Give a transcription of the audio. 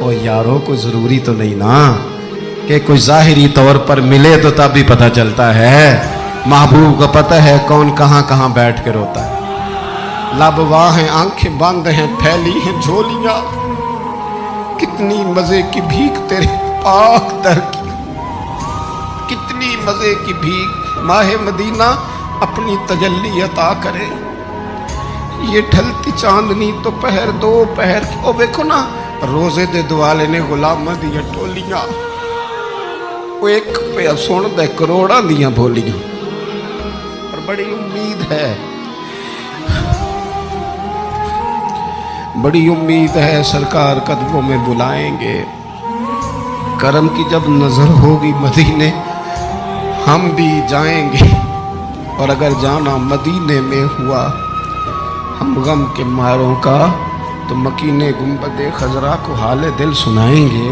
ओ यारों को ज़रूरी तो नहीं ना कि कोई ज़ाहिरी तौर पर मिले तो तब भी पता चलता है। महबूब को पता है कौन कहाँ कहाँ बैठ के रोता है। लब वाह हैं, आंखें बंद हैं, फैली हैं झोलियाँ, कितनी मज़े की भीख तेरे पाक दर की, कितनी मज़े की भीख। माहे मदीना अपनी तजल्ली अता करे। ये ढलती चांदनी तो पहर दो पहर ओ देखो ना रोजे दे दुआले ने गुलामां दियां टोलियां वो एक पे सुन दे करोड़ां दियां बोलियां। और बड़ी उम्मीद है, बड़ी उम्मीद है सरकार कदमों में बुलाएंगे। करम की जब नजर होगी मदीने हम भी जाएंगे। और अगर जाना मदीने में हुआ हम गम के मारों का तो मकीने गुंबदे खजरा को हाले दिल सुनाएंगे।